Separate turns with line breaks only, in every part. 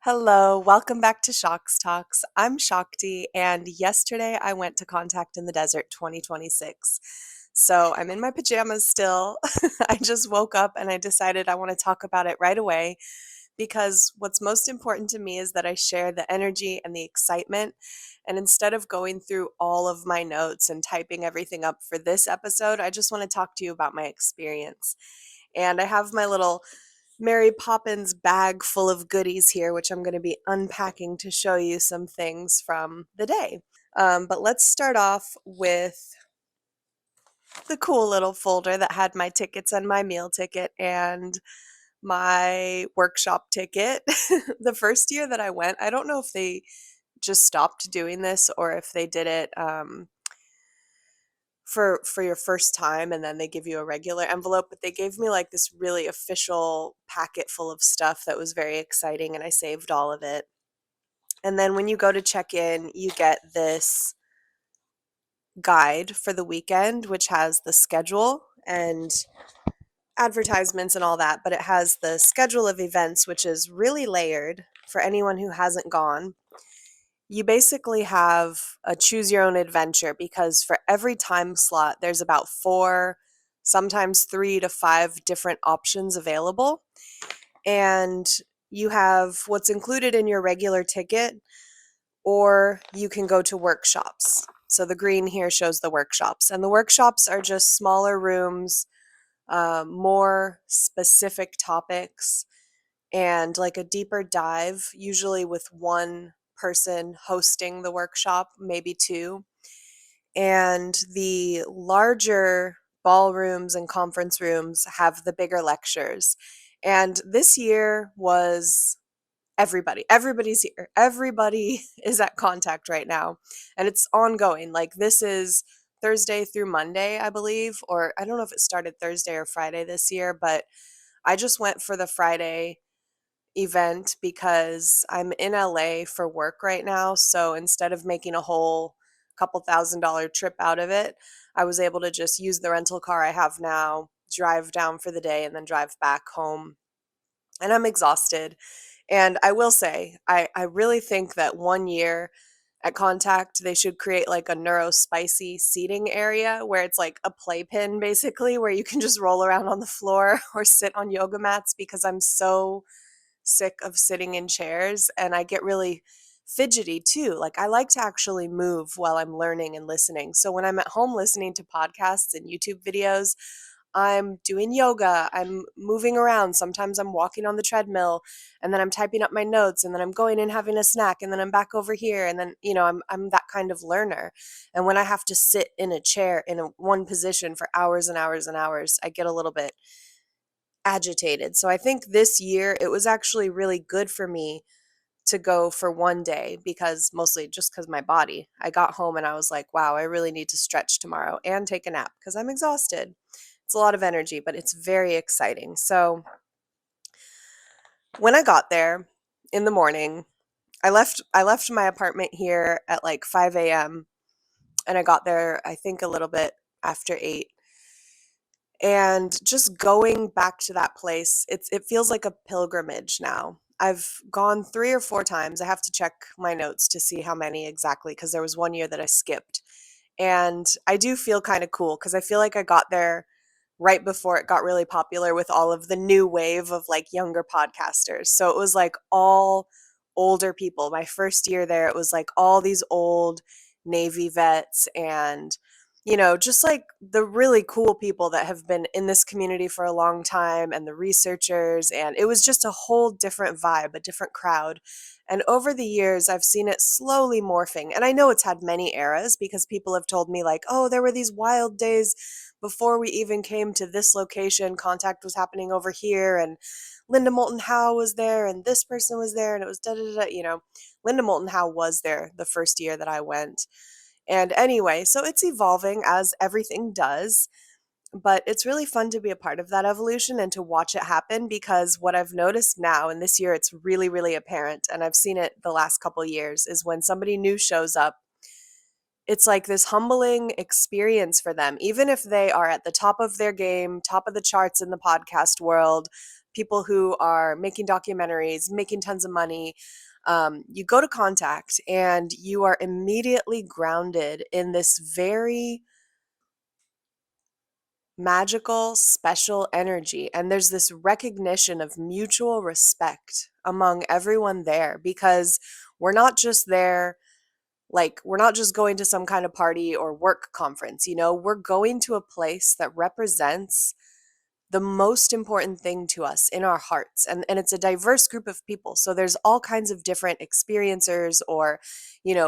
Hello, welcome back to Shocks Talks. I'm Shakti, and yesterday I went to Contact in the Desert 2026. So I'm in my pajamas still. I just woke up and I decided I want to talk about it right away because what's most important to me is that I share the energy and the excitement. And instead of going through all of my notes and typing everything up for this episode, I just want to talk to you about my experience. And I have my little Mary Poppins bag full of goodies here, which I'm going to be unpacking to show you some things from the day. But let's start off with the cool little folder that had my tickets and my meal ticket and my workshop ticket. The first year that I went, I don't know if they just stopped doing this or if they did it for your first time and then they give you a regular envelope, but they gave me like this really official packet full of stuff that was very exciting and I saved all of it. And then when you go to check in, you get this guide for the weekend which has the schedule and advertisements and all that, but it has the schedule of events which is really layered for anyone who hasn't gone. You basically have a choose your own adventure because for every time slot, there's about four, sometimes 3 to 5 different options available. And you have what's included in your regular ticket, or you can go to workshops. So the green here shows the workshops. And the workshops are just smaller rooms, more specific topics, and like a deeper dive, usually with one person hosting the workshop, maybe two. And the larger ballrooms and conference rooms have the bigger lectures. And this year was everybody's here, everybody is at Contact right now, and it's ongoing. Like this is Thursday through Monday, I believe, or I don't know if it started Thursday or Friday this year, but I just went for the Friday event because I'm in LA for work right now. So instead of making a whole couple $1,000 trip out of it, I was able to just use the rental car I have now, drive down for the day, and then drive back home. And I'm exhausted. And I will say, I really think that one year at Contact, they should create like a neurospicy seating area where it's like a playpen basically, where you can just roll around on the floor or sit on yoga mats because I'm so sick of sitting in chairs and I get really fidgety too. Like I like to actually move while I'm learning and listening. So when I'm at home listening to podcasts and YouTube videos, I'm doing yoga, I'm moving around. Sometimes I'm walking on the treadmill and then I'm typing up my notes and then I'm going and having a snack and then I'm back over here and then I'm that kind of learner. And when I have to sit in a chair in one position for hours and hours and hours, I get a little bit agitated. So I think this year it was actually really good for me to go for one day because mostly just because my body. I got home and I was like, wow, I really need to stretch tomorrow and take a nap because I'm exhausted. It's a lot of energy, but it's very exciting. So when I got there in the morning, I left my apartment here at like 5 a.m. and I got there I think a little bit after 8. And just going back to that place, it feels like a pilgrimage now. I've gone 3 or 4 times. I have to check my notes to see how many exactly because there was one year that I skipped. And I do feel kind of cool because I feel like I got there right before it got really popular with all of the new wave of like younger podcasters. So it was like all older people. My first year there, it was like all these old Navy vets and just like the really cool people that have been in this community for a long time and the researchers. And it was just a whole different vibe, a different crowd. And over the years, I've seen it slowly morphing. And I know it's had many eras because people have told me, like, oh, there were these wild days before we even came to this location. Contact was happening over here. And Linda Moulton Howe was there. And this person was there. And it was da da da. Linda Moulton Howe was there the first year that I went. And anyway, so it's evolving as everything does. But it's really fun to be a part of that evolution and to watch it happen because what I've noticed now, and this year it's really, really apparent, and I've seen it the last couple years, is when somebody new shows up, it's like this humbling experience for them, even if they are at the top of their game, top of the charts in the podcast world, people who are making documentaries, making tons of money. You go to Contact and you are immediately grounded in this very magical, special energy. And there's this recognition of mutual respect among everyone there because we're not just there, like, we're not just going to some kind of party or work conference, we're going to a place that represents the most important thing to us in our hearts. And it's a diverse group of people. So there's all kinds of different experiencers or,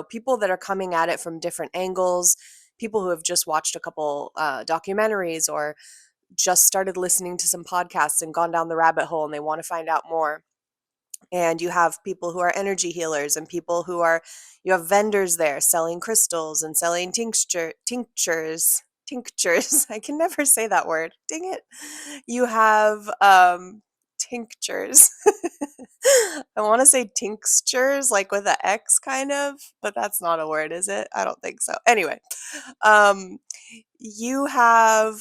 people that are coming at it from different angles, people who have just watched a couple documentaries or just started listening to some podcasts and gone down the rabbit hole and they want to find out more. And you have people who are energy healers and people who are, you have vendors there selling crystals and selling tinctures. I can never say that word. Dang it. You have tinctures. I want to say tinctures, like with a X kind of, but that's not a word, is it? I don't think so. Anyway, um, you have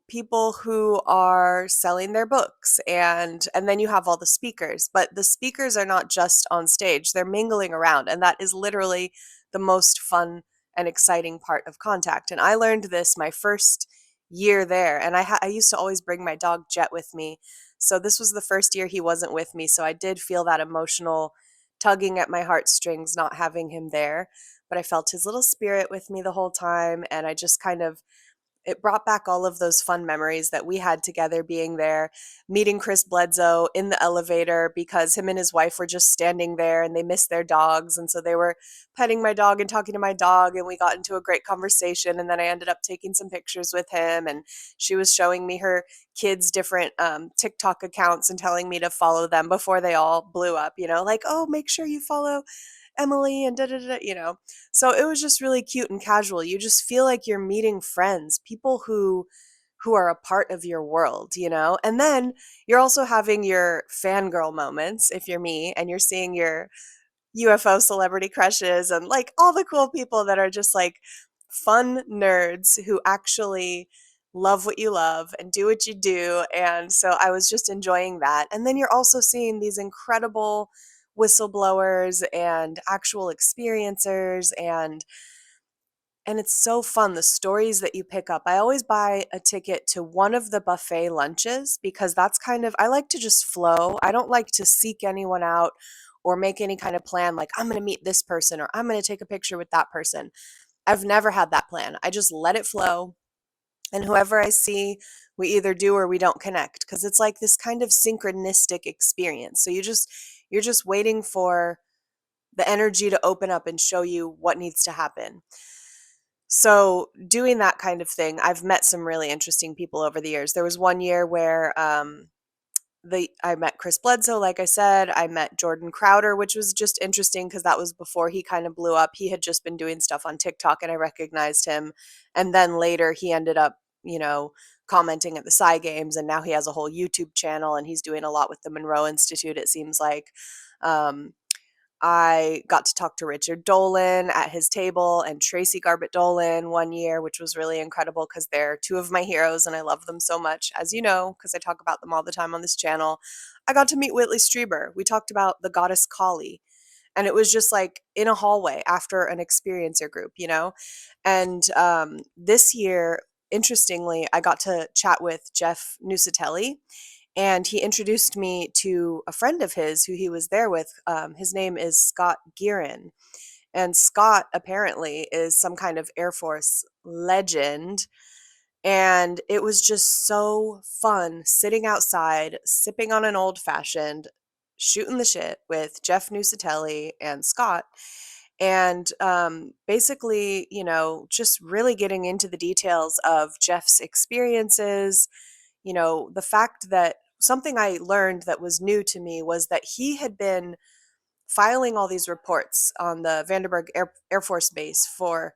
people who are selling their books, and then you have all the speakers, but the speakers are not just on stage, they're mingling around, and that is literally the most fun and exciting part of Contact. And I learned this my first year there, and I used to always bring my dog Jet with me, so this was the first year he wasn't with me, so I did feel that emotional tugging at my heartstrings not having him there, but I felt his little spirit with me the whole time, and I just kind of it brought back all of those fun memories that we had together being there, meeting Chris Bledsoe in the elevator because him and his wife were just standing there and they missed their dogs. And so they were petting my dog and talking to my dog, and we got into a great conversation. And then I ended up taking some pictures with him, and she was showing me her kids' different TikTok accounts and telling me to follow them before they all blew up, like, oh, make sure you follow Emily and da da da. So it was just really cute and casual. You just feel like you're meeting friends, people who are a part of your world. And then you're also having your fangirl moments if you're me and you're seeing your UFO celebrity crushes and like all the cool people that are just like fun nerds who actually love what you love and do what you do. And so I was just enjoying that. And then you're also seeing these incredible whistleblowers and actual experiencers, and it's so fun, the stories that you pick up. I always buy a ticket to one of the buffet lunches because that's kind of, I like to just flow. I don't like to seek anyone out or make any kind of plan like I'm going to meet this person or I'm going to take a picture with that person. I've never had that plan. I just let it flow. And whoever I see, we either do or we don't connect because it's like this kind of synchronistic experience. So you're just waiting for the energy to open up and show you what needs to happen. So doing that kind of thing, I've met some really interesting people over the years. There was one year where I met Chris Bledsoe, like I said. I met Jordan Crowder, which was just interesting because that was before he kind of blew up. He had just been doing stuff on TikTok and I recognized him. And then later he ended up, commenting at the Psy Games, and now he has a whole YouTube channel and he's doing a lot with the Monroe Institute, it seems like. Um, I got to talk to Richard Dolan at his table and Tracy Garbett Dolan one year, which was really incredible because they're two of my heroes and I love them so much, as you know, because I talk about them all the time on this channel. I got to meet Whitley Strieber. We talked about the goddess Kali, and it was just like in a hallway after an experiencer group. And this year, interestingly, I got to chat with Jeff Nusatelli, and he introduced me to a friend of his who he was there with. His name is Scott Gearin, and Scott apparently is some kind of Air Force legend. And it was just so fun sitting outside, sipping on an old fashioned, shooting the shit with Jeff Nusatelli and Scott. And basically, just really getting into the details of Jeff's experiences. The fact that something I learned that was new to me was that he had been filing all these reports on the Vandenberg Air Force Base for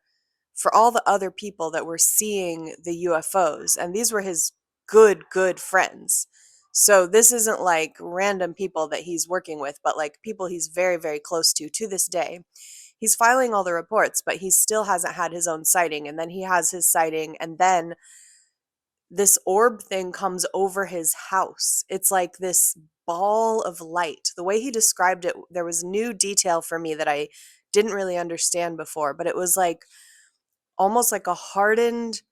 all the other people that were seeing the UFOs, and these were his good friends. So this isn't like random people that he's working with, but like people he's very, very close to this day. He's filing all the reports, but he still hasn't had his own sighting, and then he has his sighting, and then this orb thing comes over his house. It's like this ball of light. The way he described it, there was new detail for me that I didn't really understand before, but it was like almost like a hardened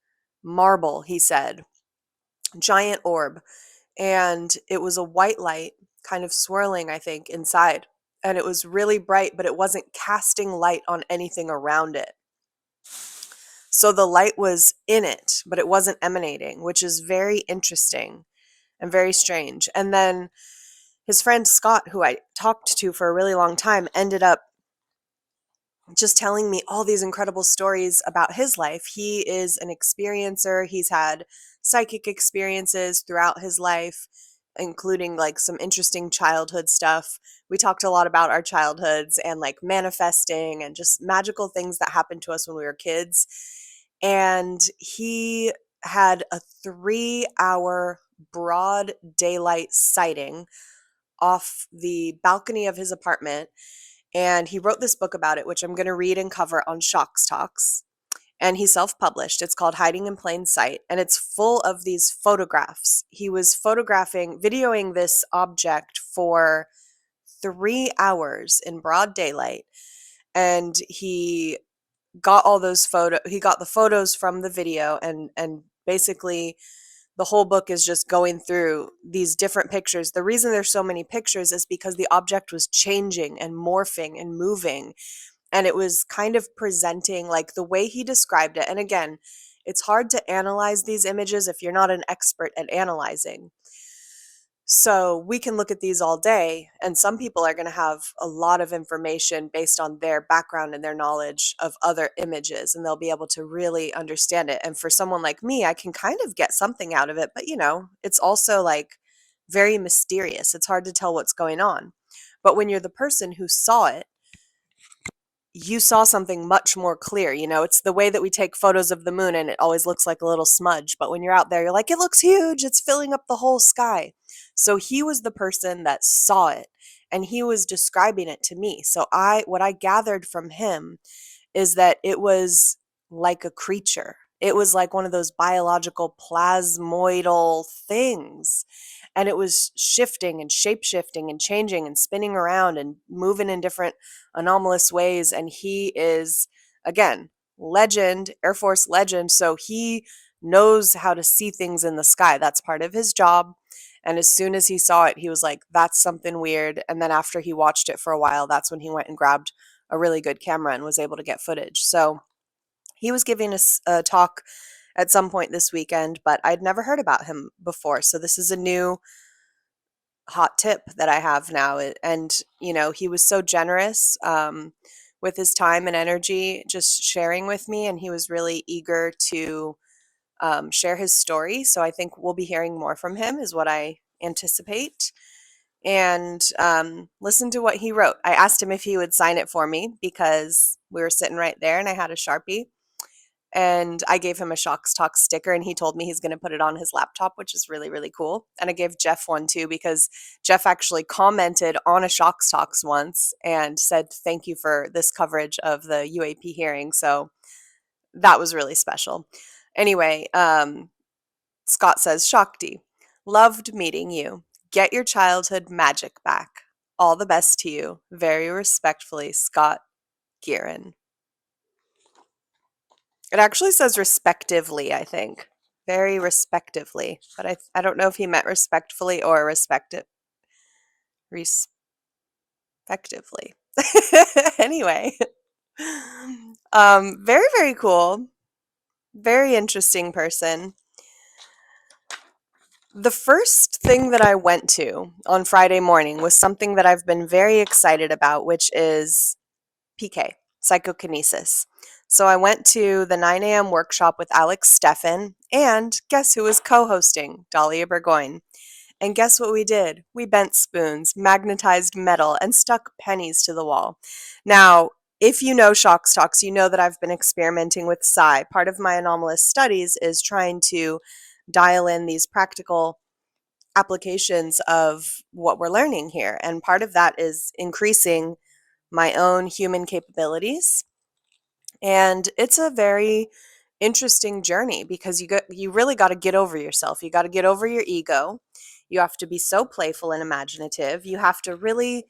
marble, he said, giant orb. And it was a white light kind of swirling, I think, inside. And it was really bright, but it wasn't casting light on anything around it. So the light was in it, but it wasn't emanating, which is very interesting and very strange. And then his friend Scott, who I talked to for a really long time, ended up just telling me all these incredible stories about his life. He is an experiencer. He's had psychic experiences throughout his life, including like some interesting childhood stuff. We talked a lot about our childhoods and like manifesting and just magical things that happened to us when we were kids. And he had a 3 hour broad daylight sighting off the balcony of his apartment. And he wrote this book about it, which I'm going to read and cover on Shocks Talks. And he self published. It's called Hiding in Plain Sight. And it's full of these photographs. He was videoing this object for 3 hours in broad daylight. And he got he got the photos from the video, and basically the whole book is just going through these different pictures. The reason there's so many pictures is because the object was changing and morphing and moving, and it was kind of presenting like the way he described it. And again, it's hard to analyze these images if you're not an expert at analyzing. So we can look at these all day, and some people are going to have a lot of information based on their background and their knowledge of other images, and they'll be able to really understand it. And for someone like me, I can kind of get something out of it, but it's also like very mysterious. It's hard to tell what's going on. But when you're the person who saw it, you saw something much more clear. It's the way that we take photos of the moon and it always looks like a little smudge. But when you're out there, you're like, it looks huge. It's filling up the whole sky. So he was the person that saw it and he was describing it to me. So what I gathered from him is that it was like a creature. It was like one of those biological plasmoidal things. And it was shifting and shape shifting and changing and spinning around and moving in different anomalous ways. And he is, again, legend, Air Force legend. So he knows how to see things in the sky. That's part of his job. And as soon as he saw it, he was like, that's something weird. And then after he watched it for a while, that's when he went and grabbed a really good camera and was able to get footage. So he was giving us a talk at some point this weekend, but I'd never heard about him before. So this is a new hot tip that I have now. And, he was so generous with his time and energy, just sharing with me. And he was really eager to share his story. So I think we'll be hearing more from him, is what I anticipate. And listen to what he wrote. I asked him if he would sign it for me because we were sitting right there and I had a Sharpie. And I gave him a Shocks Talk sticker and he told me he's going to put it on his laptop, which is really, really cool. And I gave Jeff one too because Jeff actually commented on a Shocks Talks once and said, thank you for this coverage of the UAP hearing. So that was really special. Anyway, Scott says, Shakti, loved meeting you. Get your childhood magic back. All the best to you. Very respectfully, Scott Gearin. It actually says respectively, I think. Very respectively. But I don't know if he meant respectfully or respectively. Anyway. Very, very cool. Very interesting person. The first thing that I went to on Friday morning was something that I've been very excited about, which is PK, psychokinesis. So I went to the 9 a.m. workshop with Alex Steffen, and guess who was co-hosting? Dahlia Burgoyne. And guess what we did? We bent spoons, magnetized metal, and stuck pennies to the wall. Now, if you know Shocks Talks, you know that I've been experimenting with psi. Part of my anomalous studies is trying to dial in these practical applications of what we're learning here. And part of that is increasing my own human capabilities. And it's a very interesting journey because you really got to get over yourself. You got to get over your ego. You have to be so playful and imaginative. You have to really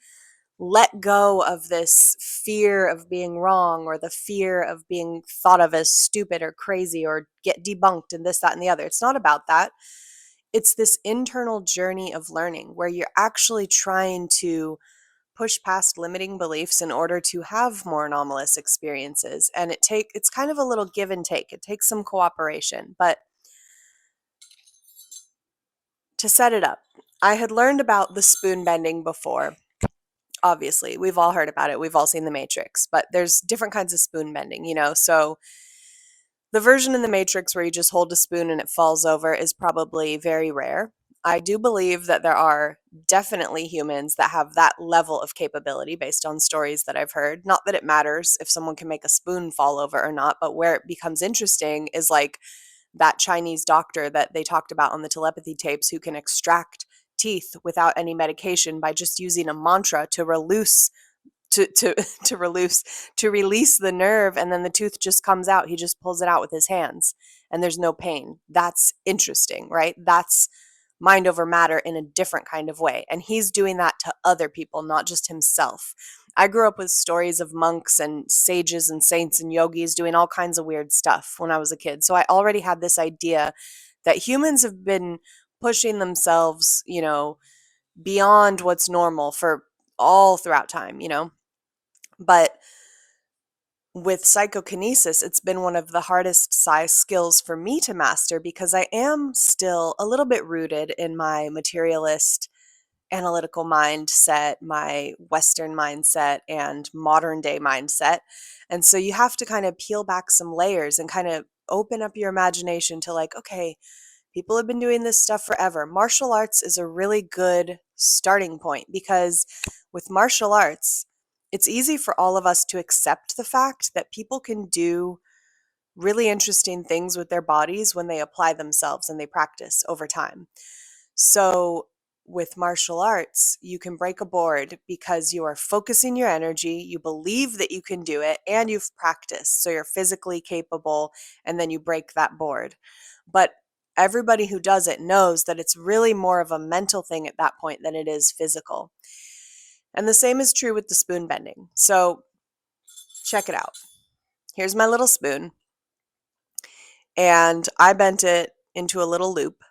let go of this fear of being wrong or the fear of being thought of as stupid or crazy or get debunked and this, that, and the other. It's not about that. It's this internal journey of learning where you're actually trying to push past limiting beliefs in order to have more anomalous experiences. And it's kind of a little give and take. It takes some cooperation. But to set it up, I had learned about the spoon bending before. Obviously, we've all heard about it. We've all seen The Matrix, but there's different kinds of spoon bending, you know? So the version in The Matrix where you just hold a spoon and it falls over is probably very rare. I do believe that there are definitely humans that have that level of capability based on stories that I've heard. Not that it matters if someone can make a spoon fall over or not, but where it becomes interesting is like that Chinese doctor that they talked about on the telepathy tapes who can extract teeth without any medication by just using a mantra to release to to release the nerve, and then the tooth just comes out. He just pulls it out with his hands and there's no pain. That's interesting, right? That's mind over matter in a different kind of way, and he's doing that to other people, not just himself. I grew up with stories of monks and sages and saints and yogis doing all kinds of weird stuff when I was a kid, so I already had this idea that humans have been pushing themselves, beyond what's normal for all throughout time, but with psychokinesis, it's been one of the hardest size skills for me to master because I am still a little bit rooted in my materialist analytical mindset, my Western mindset, and modern day mindset. And so you have to kind of peel back some layers and kind of open up your imagination to, like, okay, people have been doing this stuff forever. Martial arts is a really good starting point because with martial arts, it's easy for all of us to accept the fact that people can do really interesting things with their bodies when they apply themselves and they practice over time. So, with martial arts, you can break a board because you are focusing your energy, you believe that you can do it, and you've practiced. So, you're physically capable, and then you break that board. But everybody who does it knows that it's really more of a mental thing at that point than it is physical. And the same is true with the spoon bending. So, check it out. Here's my little spoon, and I bent it into a little loop.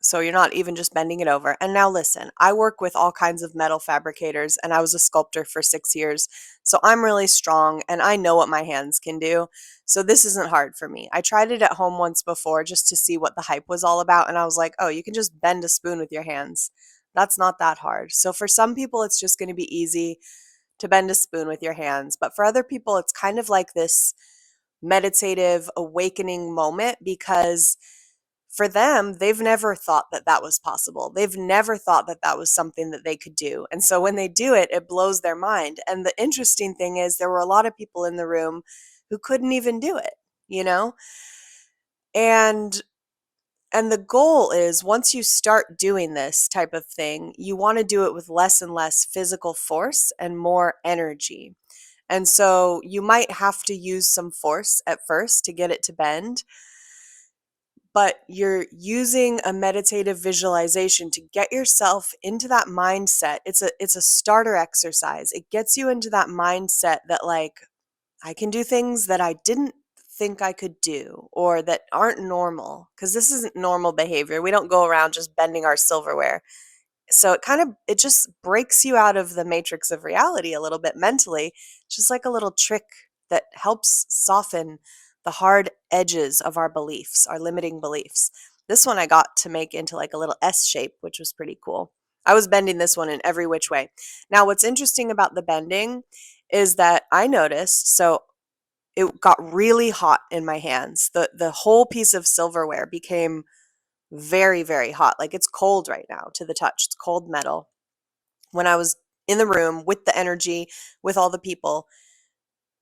So you're not even just bending it over. And now listen, I work with all kinds of metal fabricators and I was a sculptor for 6 years. So I'm really strong and I know what my hands can do. So this isn't hard for me. I tried it at home once before just to see what the hype was all about. And I was like, oh, you can just bend a spoon with your hands. That's not that hard. So for some people, it's just going to be easy to bend a spoon with your hands. But for other people, it's kind of like this meditative awakening moment because for them, they've never thought that that was possible. They've never thought that that was something that they could do. And so when they do it, it blows their mind. And the interesting thing is, there were a lot of people in the room who couldn't even do it, you know? And and the goal is once you start doing this type of thing, you want to do it with less and less physical force and more energy. And so you might have to use some force at first to get it to bend, but you're using a meditative visualization to get yourself into that mindset. It's a starter exercise. It gets you into that mindset that, like, I can do things that I didn't think I could do or that aren't normal, because this isn't normal behavior. We don't go around just bending our silverware. So it just breaks you out of the matrix of reality a little bit mentally. It's just like a little trick that helps soften the hard edges of our beliefs, our limiting beliefs. This one I got to make into like a little S shape, which was pretty cool. I was bending this one in every which way. Now, what's interesting about the bending is that I noticed, so it got really hot in my hands. The whole piece of silverware became very, very hot. Like, it's cold right now to the touch. It's cold metal. When I was in the room with the energy, with all the people,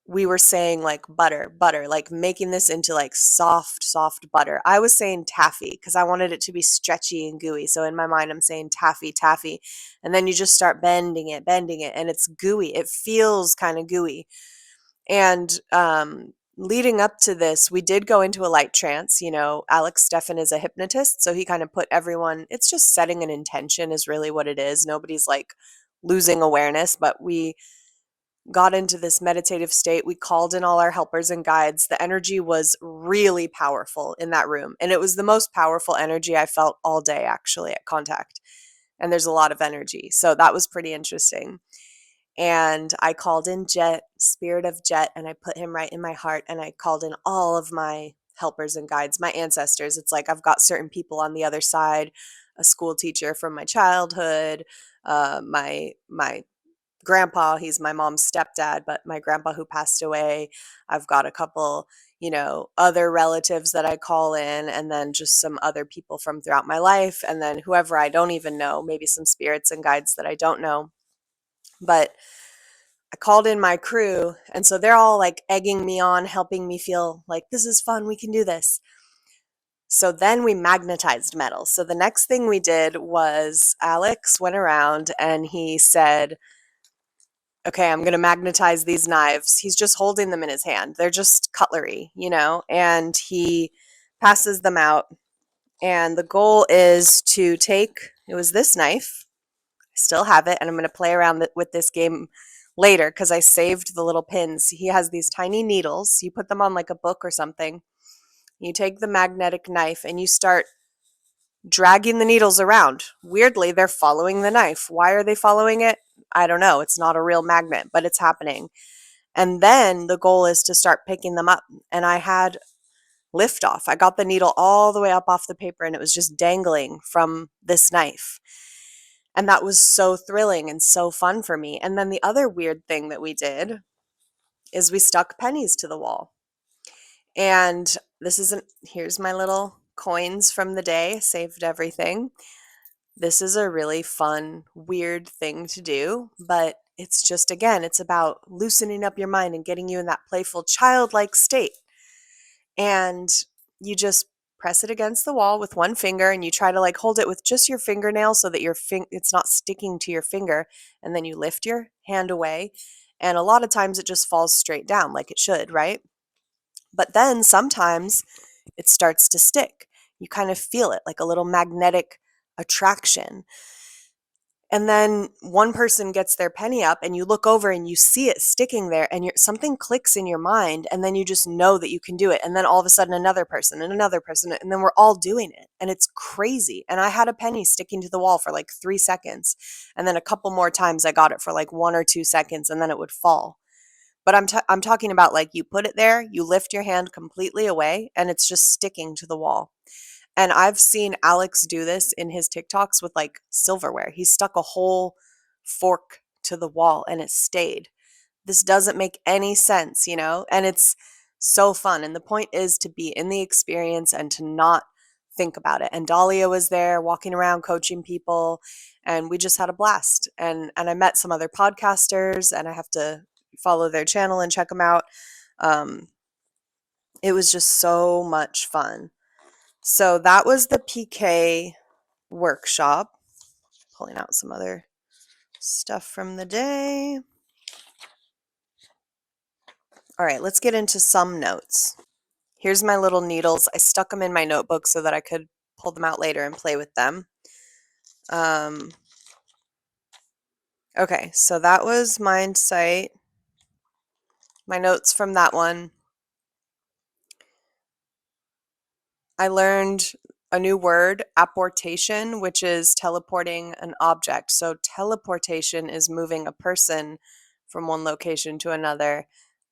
we were saying like butter, butter, like making this into like soft, soft butter. I was saying taffy because I wanted it to be stretchy and gooey. So in my mind, I'm saying taffy, taffy. And then you just start bending it, and it's gooey. It feels kind of gooey. And leading up to this, we did go into a light trance. Alex Steffen is a hypnotist, so he kind of put everyone, it's just setting an intention is really what it is. Nobody's like losing awareness, but we got into this meditative state. We called in all our helpers and guides. The energy was really powerful in that room. And it was the most powerful energy I felt all day, actually, at contact. And there's a lot of energy. So that was pretty interesting. And I called in Jet, spirit of Jet, and I put him right in my heart. And I called in all of my helpers and guides, my ancestors. It's like I've got certain people on the other side, a school teacher from my childhood, my grandpa, he's my mom's stepdad, but my grandpa who passed away. I've got a couple, other relatives that I call in, and then just some other people from throughout my life, and then whoever I don't even know, maybe some spirits and guides that I don't know. But I called in my crew, and so they're all like egging me on, helping me feel like this is fun, we can do this. So then we magnetized metal. So the next thing we did was Alex went around and he said, okay, I'm going to magnetize these knives. He's just holding them in his hand. They're just cutlery, and he passes them out. And the goal is to take, it was this knife. I still have it, and I'm going to play around with this game later because I saved the little pins. He has these tiny needles. You put them on like a book or something. You take the magnetic knife and you start dragging the needles around. Weirdly, they're following the knife. Why are they following it? I don't know. It's not a real magnet, but it's happening. And then the goal is to start picking them up. And I had liftoff. I got the needle all the way up off the paper and it was just dangling from this knife. And that was so thrilling and so fun for me. And then the other weird thing that we did is we stuck pennies to the wall. And here's my little coins from the day, saved everything. This is a really fun, weird thing to do, but it's just, again, it's about loosening up your mind and getting you in that playful, childlike state. And you just press it against the wall with one finger and you try to like hold it with just your fingernail so that it's not sticking to your finger. And then you lift your hand away. And a lot of times it just falls straight down like it should, right? But then sometimes it starts to stick. You kind of feel it like a little magnetic attraction. And then one person gets their penny up and you look over and you see it sticking there and something clicks in your mind and then you just know that you can do it. And then all of a sudden another person and another person and then we're all doing it. And it's crazy. And I had a penny sticking to the wall for like 3 seconds. And then a couple more times I got it for like 1 or 2 seconds and then it would fall. But I'm talking about like you put it there, you lift your hand completely away and it's just sticking to the wall. And I've seen Alex do this in his TikToks with like silverware. He stuck a whole fork to the wall and it stayed. This doesn't make any sense, and it's so fun. And the point is to be in the experience and to not think about it. And Dahlia was there walking around coaching people and we just had a blast. And I met some other podcasters and I have to follow their channel and check them out. It was just so much fun. So that was the PK workshop. Pulling out some other stuff from the day. All right, let's get into some notes. Here's my little needles. I stuck them in my notebook so that I could pull them out later and play with them. Okay, so that was Mind Sight. My notes from that one. I learned a new word, apportation, which is teleporting an object. So teleportation is moving a person from one location to another.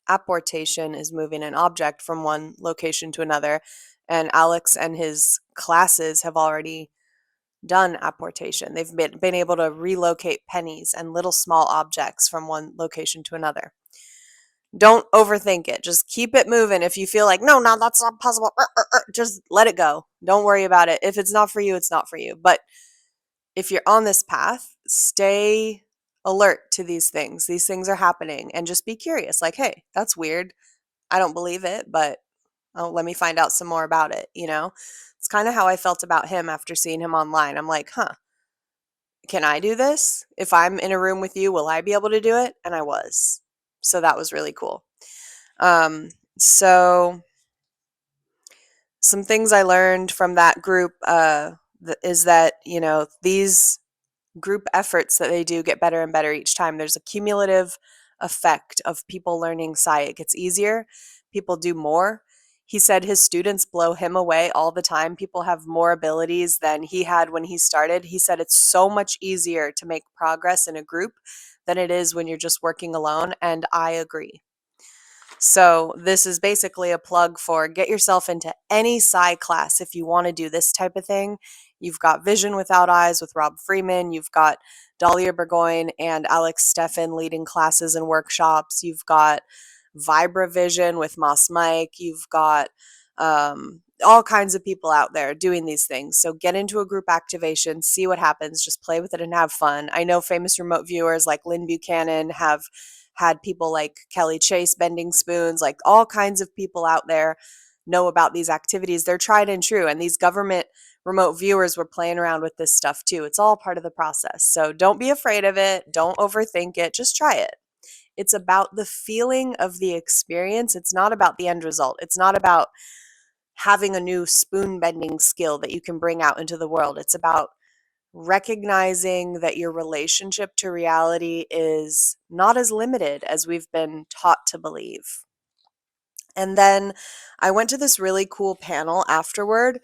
Apportation is moving an object from one location to another. And Alex and his classes have already done apportation. They've been able to relocate pennies and little small objects from one location to another. Don't overthink it. Just keep it moving. If you feel like, no, that's not possible, just let it go. Don't worry about it. If it's not for you, it's not for you. But if you're on this path, stay alert to these things. These things are happening and just be curious. Like, hey, that's weird. I don't believe it, but let me find out some more about it. It's kind of how I felt about him after seeing him online. I'm like, can I do this? If I'm in a room with you, will I be able to do it? And I was. So that was really cool. So some things I learned from that group is that, these group efforts that they do get better and better each time. There's a cumulative effect of people learning Psy. It gets easier, people do more. He said his students blow him away all the time. People have more abilities than he had when he started. He said it's so much easier to make progress in a group than it is when you're just working alone. And I agree. So this is basically a plug for get yourself into any Psy class if you want to do this type of thing. You've got Vision Without Eyes with Rob Freeman. You've got Dahlia Burgoyne and Alex Steffen leading classes and workshops. You've got Vibra Vision with Moss Mike. You've got all kinds of people out there doing these things. So get into a group activation, see what happens, just play with it and have fun. I know famous remote viewers like Lynn Buchanan have had people like Kelly Chase bending spoons, like all kinds of people out there know about these activities. They're tried and true. And these government remote viewers were playing around with this stuff too. It's all part of the process. So don't be afraid of it. Don't overthink it. Just try it. It's about the feeling of the experience. It's not about the end result. It's not about having a new spoon bending skill that you can bring out into the world. It's about recognizing that your relationship to reality is not as limited as we've been taught to believe. And then I went to this really cool panel afterward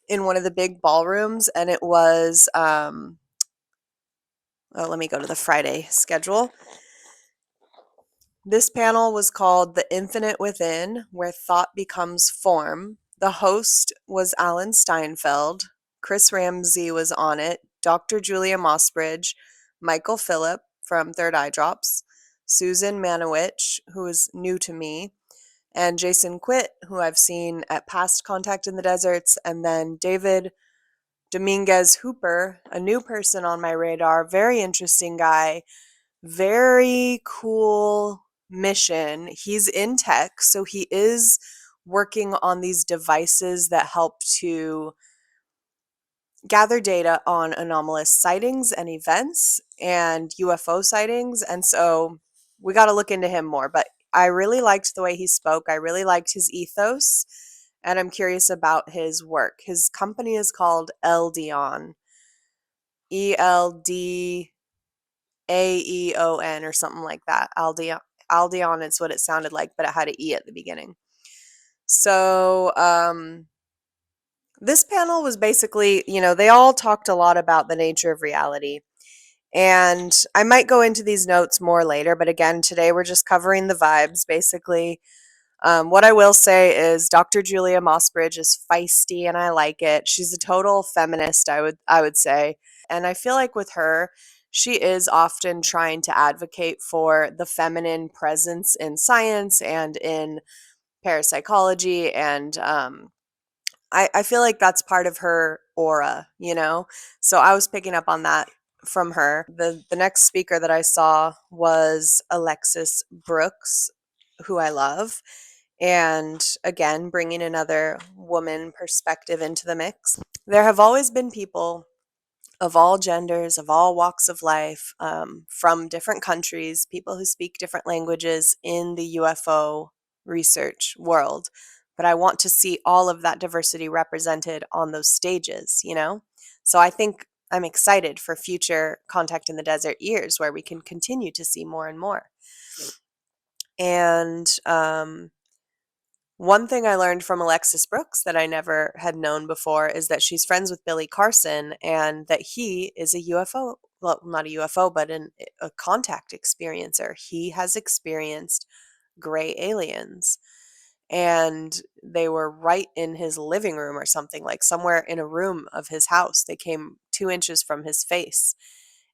in one of the big ballrooms, and it was, let me go to the Friday schedule. This panel was called The Infinite Within, Where Thought Becomes Form. The host was Alan Steinfeld. Chris Ramsey was on it. Dr. Julia Mossbridge, Michael Phillip from Third Eye Drops, Susan Manowich, who is new to me, and Jason Quitt, who I've seen at past Contact in the Deserts, and then David Dominguez Hooper, a new person on my radar, very interesting guy, very cool mission. He's in tech, so he is working on these devices that help to gather data on anomalous sightings and events and UFO sightings. And so we got to look into him more. But I really liked the way he spoke. I really liked his ethos. And I'm curious about his work. His company is called Eldeon, Eldeaeon or something like that. Aldeon is what it sounded like, but it had an E at the beginning. So this panel was basically, they all talked a lot about the nature of reality. And I might go into these notes more later, but again, today we're just covering the vibes, basically. What I will say is Dr. Julia Mossbridge is feisty and I like it. She's a total feminist, I would say. And I feel like with her, she is often trying to advocate for the feminine presence in science and in parapsychology. And I feel like that's part of her aura. So I was picking up on that from her. The next speaker that I saw was Alexis Brooks, who I love. And again, bringing another woman perspective into the mix. There have always been people of all genders, of all walks of life, from different countries, people who speak different languages in the UFO research world. But I want to see all of that diversity represented on those stages. So I think I'm excited for future Contact in the Desert years where we can continue to see more and more. And one thing I learned from Alexis Brooks that I never had known before is that she's friends with Billy Carson and that he is a UFO, well, not a UFO, but a contact experiencer. He has experienced gray aliens and they were right in his living room or something, like somewhere in a room of his house. They came 2 inches from his face.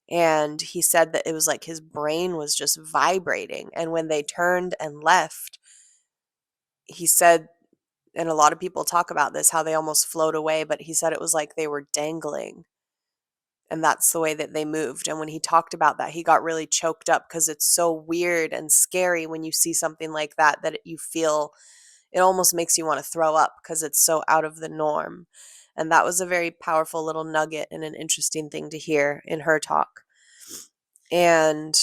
And he said that it was like his brain was just vibrating. And when they turned and left, he said, and a lot of people talk about this, how they almost float away, but he said it was like they were dangling. And that's the way that they moved. And when he talked about that, he got really choked up because it's so weird and scary when you see something like that, that you feel it almost makes you want to throw up because it's so out of the norm. And that was a very powerful little nugget and an interesting thing to hear in her talk. And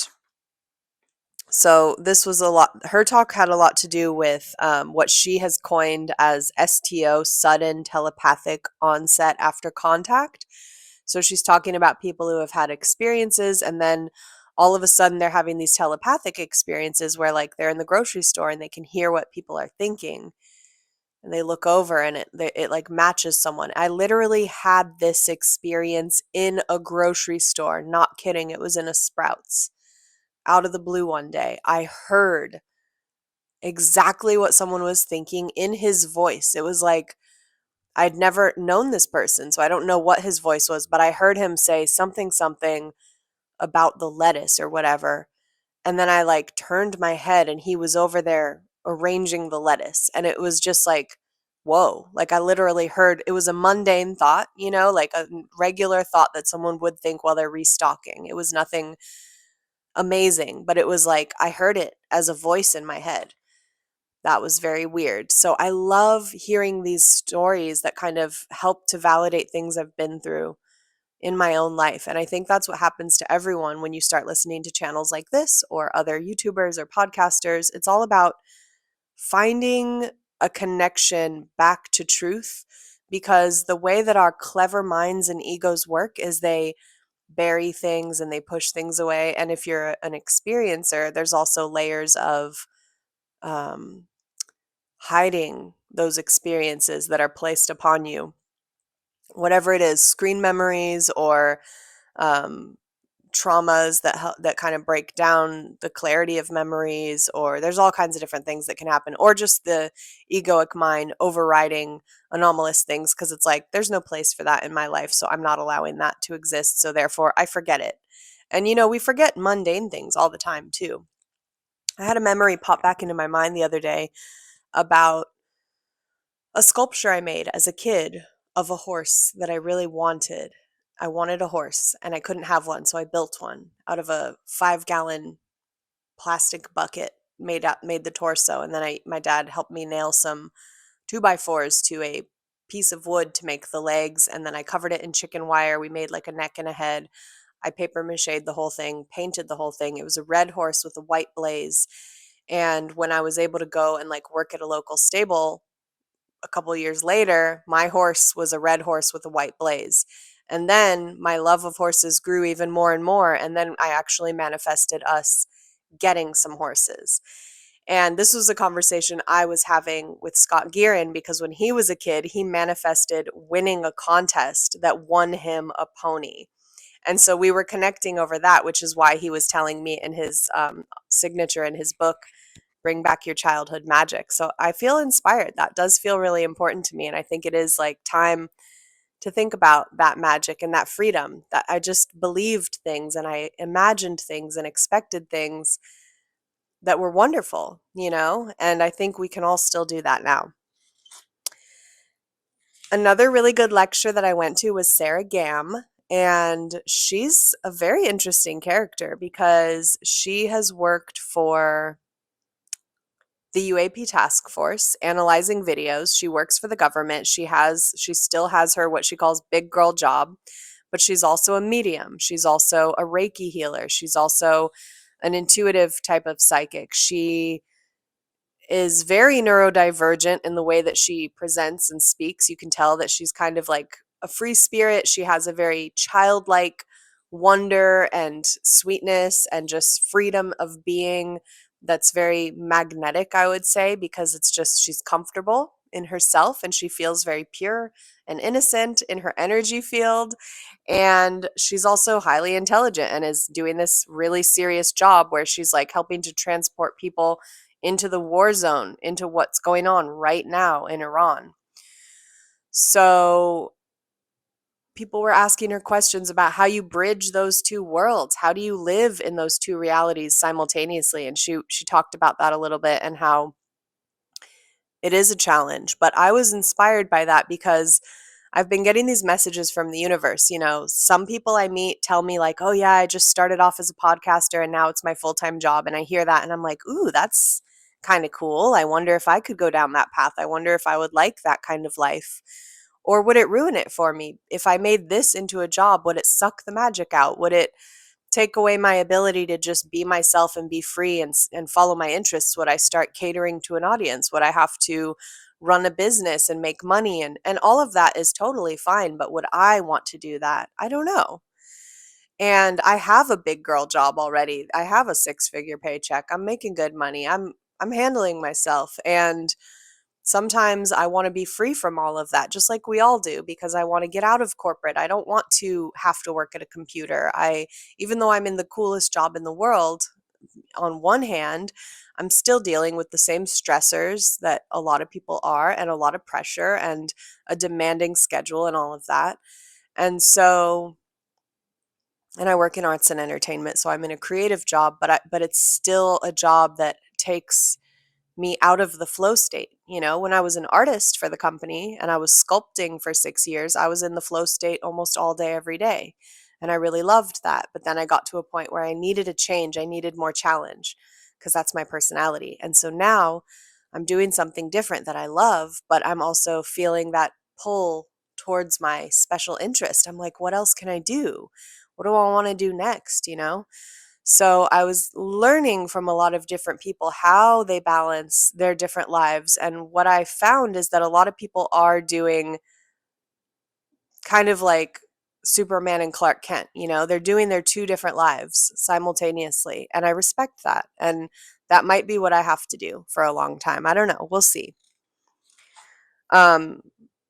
So this was a lot. Her talk had a lot to do with what she has coined as STO, sudden telepathic onset after contact. So she's talking about people who have had experiences and then all of a sudden they're having these telepathic experiences where like they're in the grocery store and they can hear what people are thinking and they look over and it like matches someone. I literally had this experience in a grocery store, not kidding. It was in a Sprouts. Out of the blue one day, I heard exactly what someone was thinking in his voice. It was like I'd never known this person, so I don't know what his voice was, but I heard him say something about the lettuce or whatever. And then I like turned my head and he was over there arranging the lettuce. And it was just like, whoa. Like I literally heard it was a mundane thought, like a regular thought that someone would think while they're restocking. It was nothing amazing, but it was like I heard it as a voice in my head. That was very weird. So I love hearing these stories that kind of help to validate things I've been through in my own life. And I think that's what happens to everyone when you start listening to channels like this or other YouTubers or podcasters. It's all about finding a connection back to truth because the way that our clever minds and egos work is they bury things and they push things away. And if you're an experiencer, there's also layers of um, hiding those experiences that are placed upon you, whatever it is, screen memories or um, traumas that kind of break down the clarity of memories, or there's all kinds of different things that can happen, or just the egoic mind overriding anomalous things because it's like there's no place for that in my life, so I'm not allowing that to exist, so therefore I forget it. And we forget mundane things all the time too. I had a memory pop back into my mind the other day about a sculpture I made as a kid of a horse that I really wanted. I wanted a horse and I couldn't have one, so I built one out of a 5-gallon plastic bucket, made the torso, and then my dad helped me nail some 2x4s to a piece of wood to make the legs, and then I covered it in chicken wire. We made like a neck and a head. I paper mache'd the whole thing, painted the whole thing. It was a red horse with a white blaze. And when I was able to go and like work at a local stable a couple years later, my horse was a red horse with a white blaze. And then my love of horses grew even more and more. And then I actually manifested us getting some horses. And this was a conversation I was having with Scott Gearin because when he was a kid, he manifested winning a contest that won him a pony. And so we were connecting over that, which is why he was telling me in his signature in his book, Bring Back Your Childhood Magic. So I feel inspired. That does feel really important to me. And I think it is like time to think about that magic and that freedom that I just believed things and I imagined things and expected things that were wonderful, and I think we can all still do that now. Another really good lecture that I went to was Sarah Gam, and she's a very interesting character because she has worked for the UAP task force analyzing videos. She works for the government. She still has her what she calls big girl job, but she's also a medium. She's also a Reiki healer. She's also an intuitive type of psychic. She is very neurodivergent in the way that she presents and speaks. You can tell that she's kind of like a free spirit. She has a very childlike wonder and sweetness and just freedom of being that's very magnetic, I would say, because it's just she's comfortable in herself and she feels very pure and innocent in her energy field. And she's also highly intelligent and is doing this really serious job where she's like helping to transport people into the war zone, into what's going on right now in Iran. So people were asking her questions about how you bridge those two worlds. How do you live in those two realities simultaneously? And she talked about that a little bit and how it is a challenge. But I was inspired by that because I've been getting these messages from the universe. Some people I meet tell me, like, oh, yeah, I just started off as a podcaster and now it's my full time job. And I hear that and I'm like, ooh, that's kind of cool. I wonder if I could go down that path. I wonder if I would like that kind of life. Or would it ruin it for me? If I made this into a job, would it suck the magic out? Would it take away my ability to just be myself and be free and follow my interests? Would I start catering to an audience? Would I have to run a business and make money? And all of that is totally fine, but would I want to do that? I don't know. And I have a big girl job already. I have a six-figure paycheck. I'm making good money. I'm handling myself, and sometimes I want to be free from all of that, just like we all do, because I want to get out of corporate. I don't want to have to work at a computer. Even though I'm in the coolest job in the world, on one hand, I'm still dealing with the same stressors that a lot of people are, and a lot of pressure and a demanding schedule and all of that. And so, and I work in arts and entertainment, so I'm in a creative job, but it's still a job that takes me out of the flow state. When I was an artist for the company and I was sculpting for 6 years, I was in the flow state almost all day, every day. And I really loved that. But then I got to a point where I needed a change. I needed more challenge because that's my personality. And so now I'm doing something different that I love, but I'm also feeling that pull towards my special interest. I'm like, what else can I do? What do I want to do next? So I was learning from a lot of different people how they balance their different lives. And what I found is that a lot of people are doing kind of like Superman and Clark Kent, they're doing their two different lives simultaneously. And I respect that. And that might be what I have to do for a long time. I don't know. We'll see. Um,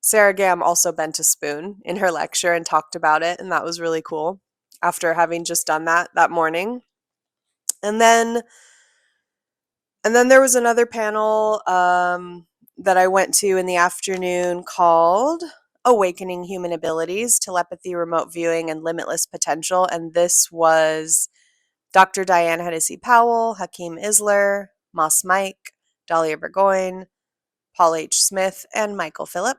Sarah Gam also bent a spoon in her lecture and talked about it. And that was really cool after having just done that morning. And then there was another panel that I went to in the afternoon called Awakening Human Abilities, Telepathy, Remote Viewing, and Limitless Potential. And this was Dr. Diane Hennessy Powell, Hakeem Isler, Moss Mike, Dahlia Burgoyne, Paul H. Smith, and Michael Phillip.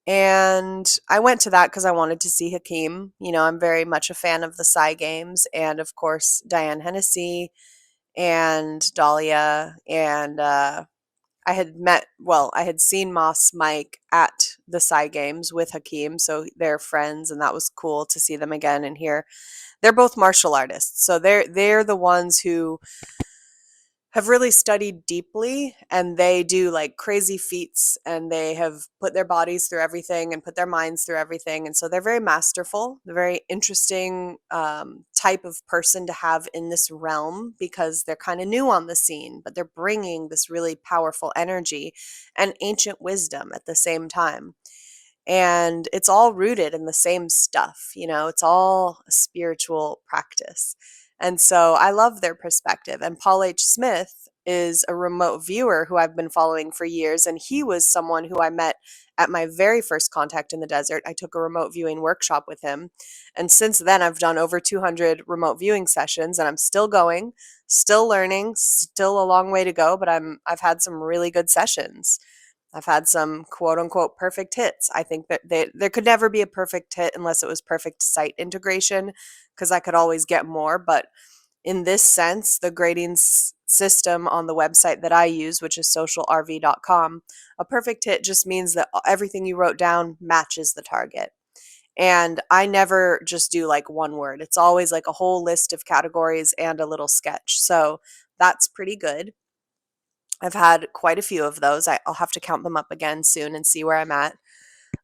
And I went to that because I wanted to see Hakeem. I'm very much a fan of the Psy Games, and of course, Diane Hennessy and Dahlia, and I had seen Moss Mike at the Psy Games with Hakeem, so they're friends, and that was cool to see them again and hear. They're both martial artists, so they're the ones who have really studied deeply, and they do like crazy feats, and they have put their bodies through everything and put their minds through everything. And so they're very masterful. They're very interesting type of person to have in this realm because they're kind of new on the scene, but they're bringing this really powerful energy and ancient wisdom at the same time. And it's all rooted in the same stuff, it's all a spiritual practice. And so I love their perspective. And Paul H. Smith is a remote viewer who I've been following for years. And he was someone who I met at my very first contact in the desert. I took a remote viewing workshop with him. And since then, I've done over 200 remote viewing sessions, and I'm still going, still learning, still a long way to go, but I've had some really good sessions. I've had some quote unquote perfect hits. I think that there could never be a perfect hit unless it was perfect site integration, because I could always get more. But in this sense, the grading system on the website that I use, which is socialrv.com, a perfect hit just means that everything you wrote down matches the target. And I never just do like one word. It's always like a whole list of categories and a little sketch. So that's pretty good. I've had quite a few of those. I'll have to count them up again soon and see where I'm at.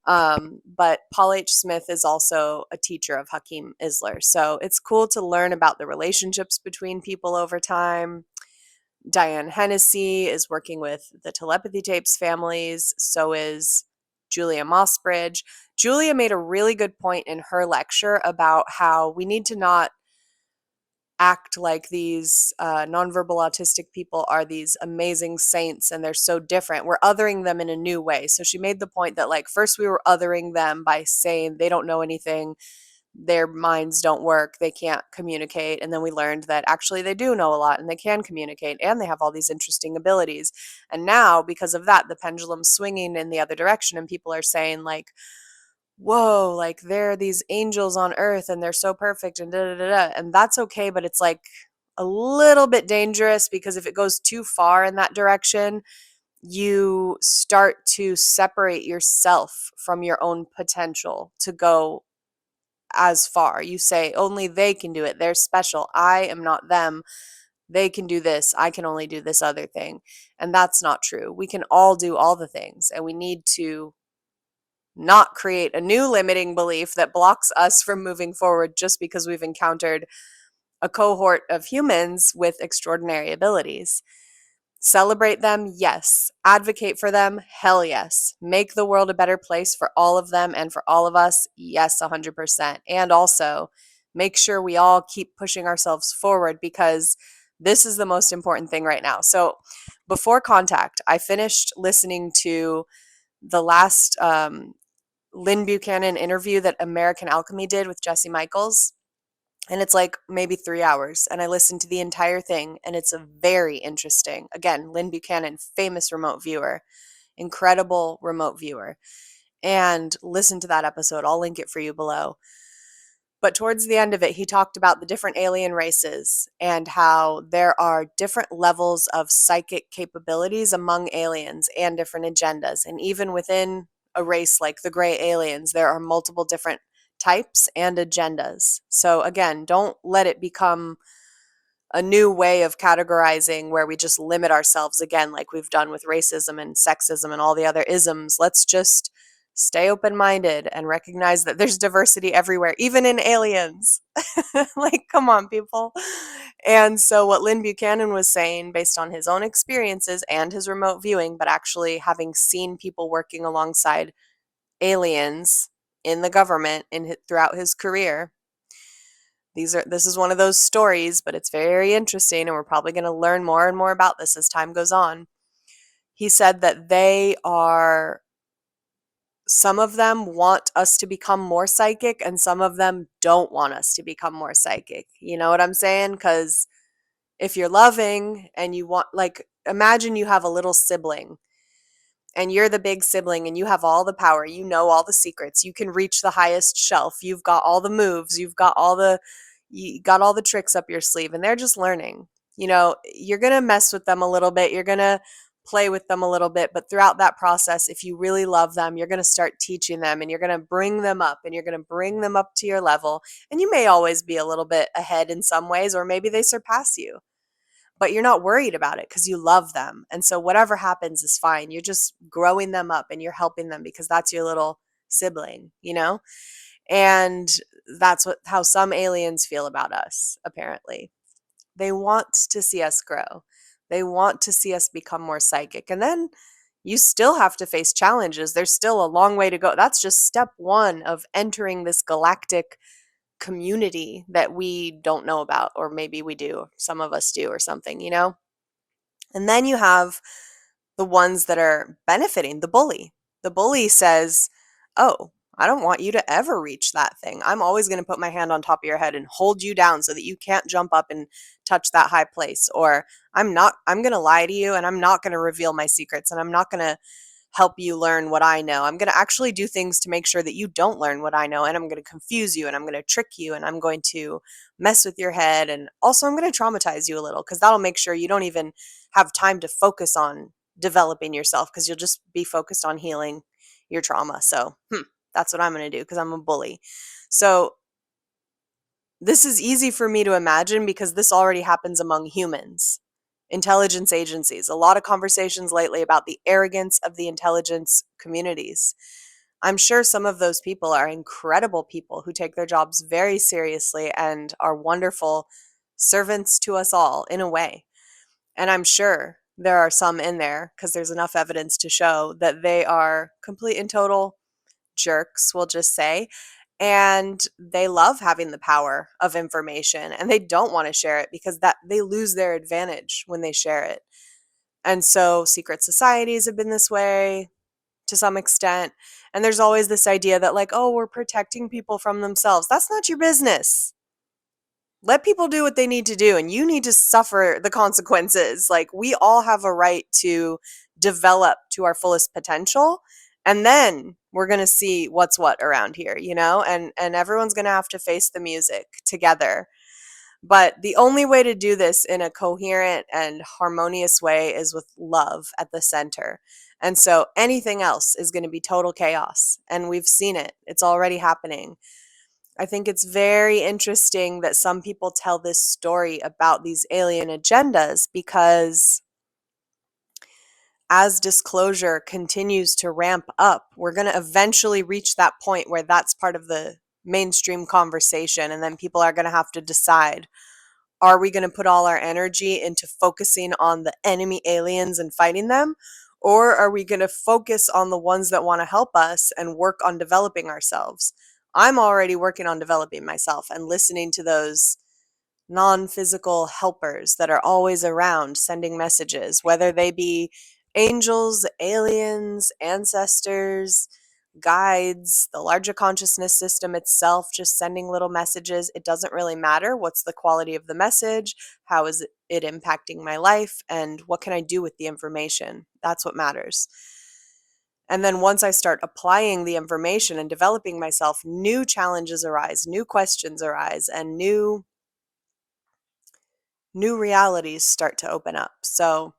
But Paul H. Smith is also a teacher of Hakeem Isler. So it's cool to learn about the relationships between people over time. Diane Hennessy is working with the telepathy tapes families. So is Julia Mossbridge. Julia made a really good point in her lecture about how we need to not act like these nonverbal autistic people are these amazing saints and they're so different. We're othering them in a new way. So she made the point that like first we were othering them by saying they don't know anything, their minds don't work, they can't communicate. And then we learned that actually they do know a lot and they can communicate and they have all these interesting abilities. And now because of that, the pendulum's swinging in the other direction and people are saying like, whoa, like there are these angels on earth and they're so perfect and da da da da. And that's okay, but it's like a little bit dangerous because if it goes too far in that direction, you start to separate yourself from your own potential to go as far. You say, only they can do it. They're special. I am not them. They can do this. I can only do this other thing. And that's not true. We can all do all the things, and we need to not create a new limiting belief that blocks us from moving forward just because we've encountered a cohort of humans with extraordinary abilities. Celebrate them, yes. Advocate for them, hell yes. Make the world a better place for all of them and for all of us, yes, 100%. And also, make sure we all keep pushing ourselves forward, because this is the most important thing right now. So, before contact, I finished listening to the last Lynn Buchanan interview that American Alchemy did with Jesse Michaels. And it's like maybe 3 hours. And I listened to the entire thing, and it's a very interesting. Again, Lynn Buchanan, famous remote viewer, incredible remote viewer. And listen to that episode. I'll link it for you below. But towards the end of it, he talked about the different alien races and how there are different levels of psychic capabilities among aliens and different agendas. And even within a race like the gray aliens, there are multiple different types and agendas. So again, don't let it become a new way of categorizing where we just limit ourselves again, like we've done with racism and sexism and all the other isms. Let's just stay open-minded and recognize that there's diversity everywhere, even in aliens. Like, come on, people. And so what Lynn Buchanan was saying, based on his own experiences and his remote viewing, but actually having seen people working alongside aliens in the government throughout his career, this is one of those stories, but it's very interesting, and we're probably going to learn more and more about this as time goes on. He said that some of them want us to become more psychic, and some of them don't want us to become more psychic. You know what I'm saying? Because if you're loving and you want, like, imagine you have a little sibling, and you're the big sibling, and you have all the power, you know all the secrets, you can reach the highest shelf, you've got all the moves, you got all the tricks up your sleeve, and they're just learning. You're going to mess with them a little bit, you're going to play with them a little bit, but throughout that process, if you really love them, you're going to start teaching them, and you're going to bring them up, and you're going to bring them up to your level. And you may always be a little bit ahead in some ways, or maybe they surpass you, but you're not worried about it because you love them. And so whatever happens is fine. You're just growing them up, and you're helping them because that's your little sibling. And that's how some aliens feel about us, apparently. They want to see us grow. They want to see us become more psychic. And then you still have to face challenges. There's still a long way to go. That's just step one of entering this galactic community that we don't know about, or maybe we do, some of us do, or something. And then you have the ones that are benefiting. The bully says, oh, I don't want you to ever reach that thing. I'm always going to put my hand on top of your head and hold you down so that you can't jump up and touch that high place. Or I'm going to lie to you, and I'm not going to reveal my secrets, and I'm not going to help you learn what I know. I'm going to actually do things to make sure that you don't learn what I know, and I'm going to confuse you, and I'm going to trick you, and I'm going to mess with your head, and also I'm going to traumatize you a little, because that'll make sure you don't even have time to focus on developing yourself, because you'll just be focused on healing your trauma. So that's what I'm going to do, because I'm a bully. So this is easy for me to imagine because this already happens among humans. Intelligence agencies. A lot of conversations lately about the arrogance of the intelligence communities. I'm sure some of those people are incredible people who take their jobs very seriously and are wonderful servants to us all in a way. And I'm sure there are some in there, because there's enough evidence to show that they are complete and total jerks, we'll just say. And they love having the power of information, and they don't want to share it because that they lose their advantage when they share it. And so secret societies have been this way to some extent. And there's always this idea that, like, oh, we're protecting people from themselves. That's not your business. Let people do what they need to do, and you need to suffer the consequences. Like, we all have a right to develop to our fullest potential, and then we're going to see what's what around here. And everyone's going to have to face the music together. But the only way to do this in a coherent and harmonious way is with love at the center. And so anything else is going to be total chaos, and we've seen it. It's already happening. I think it's very interesting that some people tell this story about these alien agendas because as disclosure continues to ramp up, we're going to eventually reach that point where that's part of the mainstream conversation. And then people are going to have to decide, are we going to put all our energy into focusing on the enemy aliens and fighting them? Or are we going to focus on the ones that want to help us and work on developing ourselves? I'm already working on developing myself and listening to those non-physical helpers that are always around sending messages, whether they be angels, aliens, ancestors, guides, the larger consciousness system itself, just sending little messages. It doesn't really matter what's the quality of the message, how is it impacting my life, and what can I do with the information. That's what matters. And then once I start applying the information and developing myself, new challenges arise, new questions arise, and new realities start to open up. So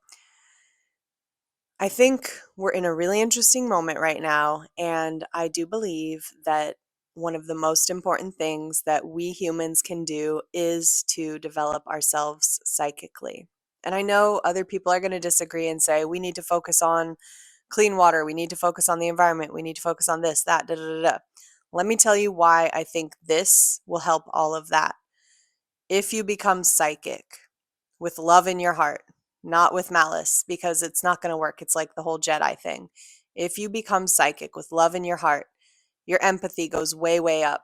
I think we're in a really interesting moment right now. And I do believe that one of the most important things that we humans can do is to develop ourselves psychically. And I know other people are going to disagree and say we need to focus on clean water, we need to focus on the environment, we need to focus on this, that, da da da da. Let me tell you why I think this will help all of that. If you become psychic, with love in your heart, not with malice, because it's not going to work. It's like the whole Jedi thing. If you become psychic with love in your heart, your empathy goes way, way up.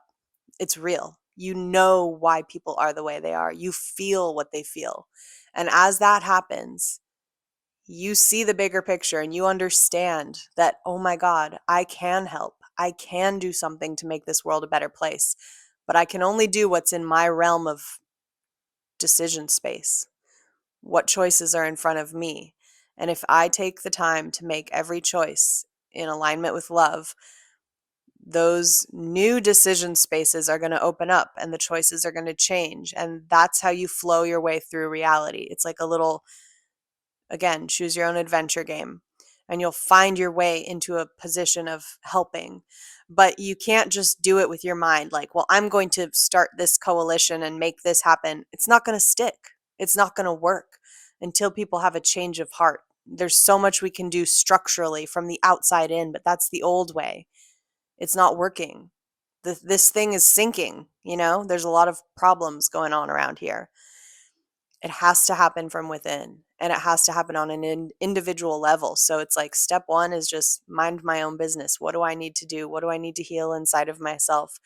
It's real. You know why people are the way they are. You feel what they feel. And as that happens, you see the bigger picture and you understand that, oh my God, I can help. I can do something to make this world a better place. But I can only do what's in my realm of decision space. What choices are in front of me. And if I take the time to make every choice in alignment with love, those new decision spaces are going to open up and the choices are going to change. And that's how you flow your way through reality. It's like a little, again, choose your own adventure game. And you'll find your way into a position of helping. But you can't just do it with your mind like, well, I'm going to start this coalition and make this happen. It's not going to stick. It's not going to work until people have a change of heart. There's so much we can do structurally from the outside in, but that's the old way. It's not working. This thing is sinking, There's a lot of problems going on around here. It has to happen from within and it has to happen on an individual level. So it's like step one is just mind my own business. What do I need to do? What do I need to heal inside of myself?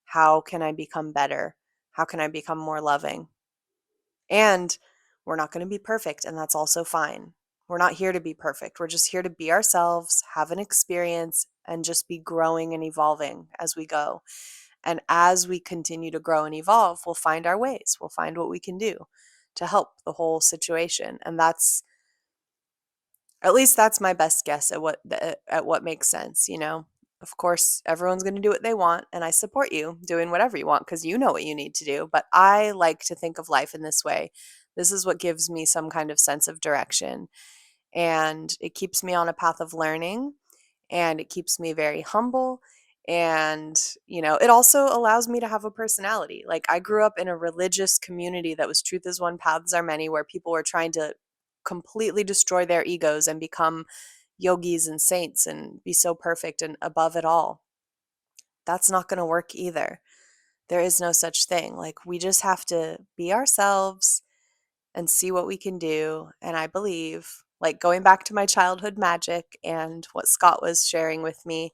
How can I become better? How can I become more loving? And we're not going to be perfect, and that's also fine. We're not here to be perfect. We're just here to be ourselves, have an experience, and just be growing and evolving as we go. And as we continue to grow and evolve, we'll find our ways. We'll find what we can do to help the whole situation. And that's, at least that's my best guess at what makes sense. Of course, everyone's going to do what they want, and I support you doing whatever you want because you know what you need to do. But I like to think of life in this way. This is what gives me some kind of sense of direction, and it keeps me on a path of learning, and it keeps me very humble. And, it also allows me to have a personality. Like, I grew up in a religious community that was truth is one, paths are many, where people were trying to completely destroy their egos and become yogis and saints and be so perfect and above it all. That's not going to work either. There is no such thing. Like, we just have to be ourselves and see what we can do. And I believe, like, going back to my childhood magic and what Scott was sharing with me,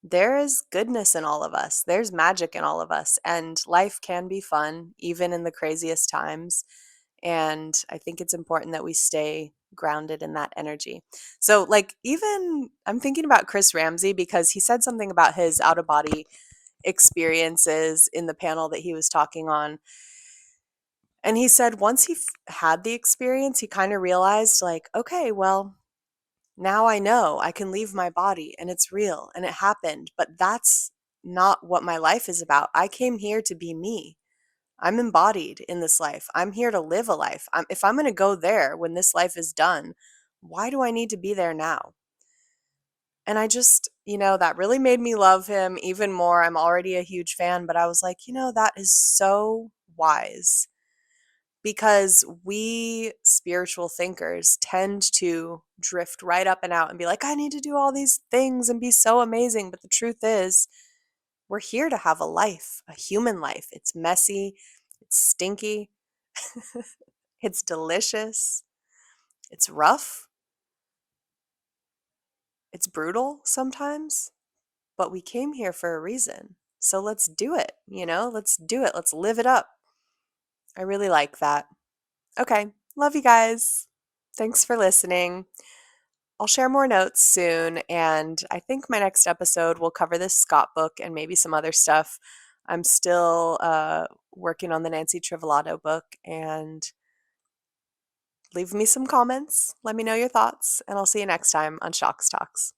there is goodness in all of us. There's magic in all of us. And life can be fun, even in the craziest times. And I think it's important that we stay grounded in that energy. So, like, even I'm thinking about Chris Ramsey because he said something about his out of body experiences in the panel that he was talking on. And he said once he had the experience, he kind of realized, like, okay, well, now I know I can leave my body and it's real and it happened, but that's not what my life is about. I came here to be me. I'm embodied in this life. I'm here to live a life. If I'm going to go there when this life is done, why do I need to be there now? And I just, that really made me love him even more. I'm already a huge fan, but I was like, that is so wise because we spiritual thinkers tend to drift right up and out and be like, I need to do all these things and be so amazing. But the truth is, we're here to have a life, a human life. It's messy, it's stinky, it's delicious, it's rough, it's brutal sometimes, but we came here for a reason. So let's do it, Let's do it. Let's live it up. I really like that. Okay. Love you guys. Thanks for listening. I'll share more notes soon, and I think my next episode will cover this Scott book and maybe some other stuff. I'm still working on the Nancy Trivolato book, and leave me some comments. Let me know your thoughts, and I'll see you next time on Shocks Talks.